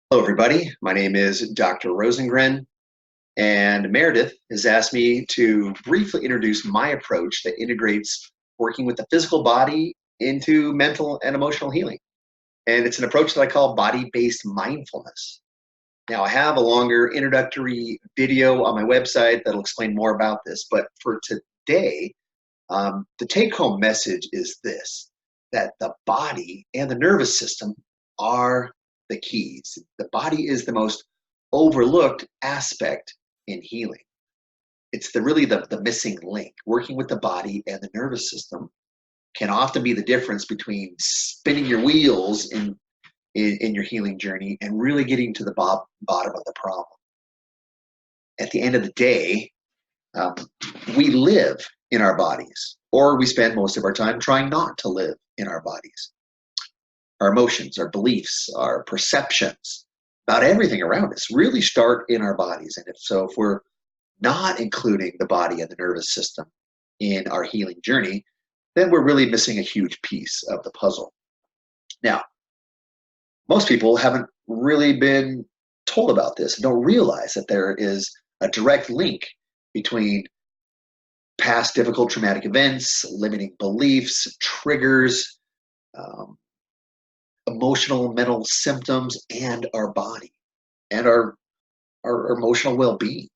Hello, everybody. My name is Dr. Rosengren, and Meredith has asked me to briefly introduce my approach that integrates working with the physical body into mental and emotional healing. And it's an approach that I call body based mindfulness. Now, I have a longer introductory video on my website that'll explain more about this, but for today, the take home message is this: that the body and the nervous system are the keys. The body is the most overlooked aspect in healing. It's really the missing link. Working with the body and the nervous system can often be the difference between spinning your wheels in your healing journey and really getting to the bottom of the problem. At the end of the day, um, we live in our bodies, or we spend most of our time trying not to live in our bodies. Our emotions, our beliefs, our perceptions about everything around us really start in our bodies. And if we're not including the body and the nervous system in our healing journey, then we're really missing a huge piece of the puzzle. Now, most people haven't really been told about this and don't realize that there is a direct link between past difficult traumatic events, limiting beliefs, triggers, um, emotional, mental symptoms, and our body and our emotional well-being.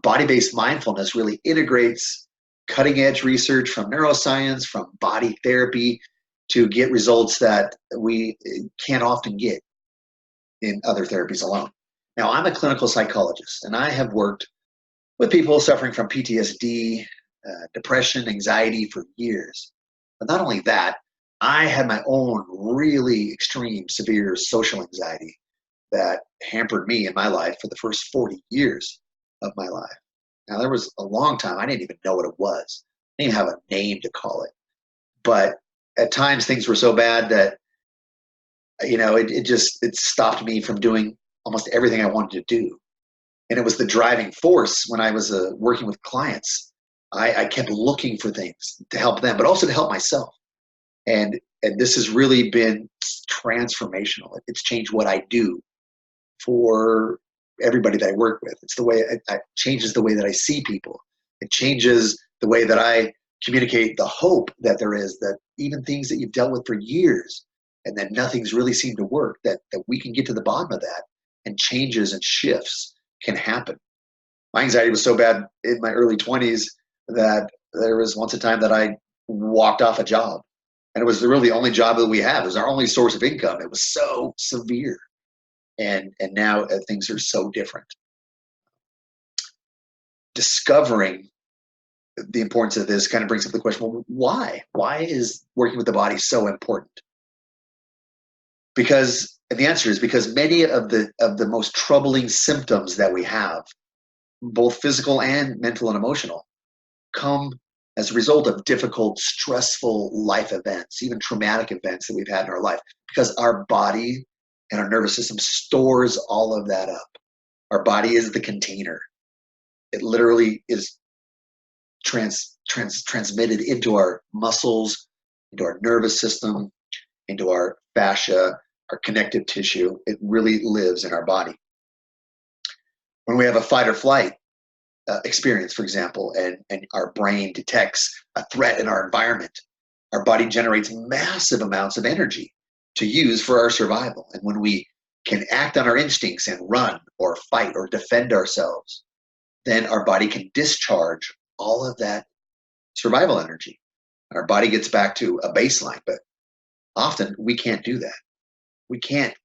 Body-based mindfulness really integrates cutting-edge research from neuroscience, from body therapy, to get results that we can't often get in other therapies alone. Now, I'm a clinical psychologist, and I have worked with people suffering from PTSD, depression, anxiety for years. But not only that, I had my own really extreme, severe social anxiety that hampered me in my life for the first 40 years of my life. Now, there was a long time I didn't even know what it was. I didn't even have a name to call it. But at times things were so bad that, it stopped me from doing almost everything I wanted to do. And it was the driving force when I was working with clients. I kept looking for things to help them, but also to help myself. And this has really been transformational. It's changed what I do for everybody that I work with. It's the way it changes the way that I see people. It changes the way that I communicate the hope that there is, that even things that you've dealt with for years and that nothing's really seemed to work, that we can get to the bottom of that, and changes and shifts can happen. My anxiety was so bad in my early 20s that there was once a time that I walked off a job. And it was really the only job that we had. It was our only source of income. It was so severe. And now things are so different. Discovering the importance of this kind of brings up the question, well, why? Why is working with the body so important? And the answer is because many of the most troubling symptoms that we have, both physical and mental and emotional, come as a result of difficult, stressful life events, even traumatic events that we've had in our life, because our body and our nervous system stores all of that up. Our body is the container. It literally is transmitted into our muscles, into our nervous system, into our fascia, our connective tissue. It really lives in our body. When we have a fight or flight experience, for example, and our brain detects a threat in our environment, our body generates massive amounts of energy to use for our survival. And when we can act on our instincts and run or fight or defend ourselves, then our body can discharge all of that survival energy. And our body gets back to a baseline. But often we can't do that. We can't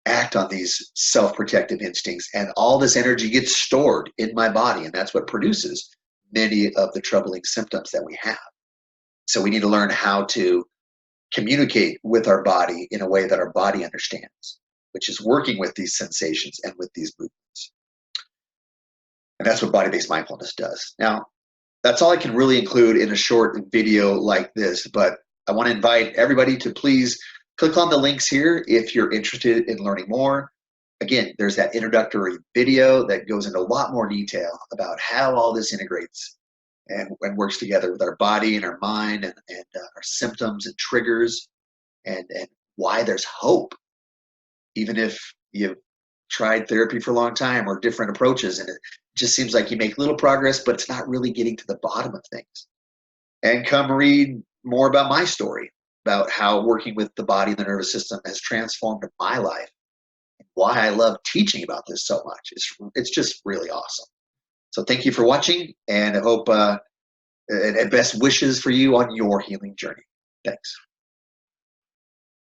act on these self-protective instincts, and all this energy gets stored in my body, and that's what produces many of the troubling symptoms that we have. So we need to learn how to communicate with our body in a way that our body understands, which is working with these sensations and with these movements. And that's what body-based mindfulness does. Now, that's all I can really include in a short video like this, but I want to invite everybody to please click on the links here if you're interested in learning more. Again, there's that introductory video that goes into a lot more detail about how all this integrates and works together with our body and our mind and our symptoms and triggers and why there's hope, even if you've tried therapy for a long time or different approaches, and it just seems like you make little progress, but it's not really getting to the bottom of things. And come read more about my story, about how working with the body and the nervous system has transformed my life, and why I love teaching about this so much. It's just really awesome. So thank you for watching, and I hope and best wishes for you on your healing journey. Thanks.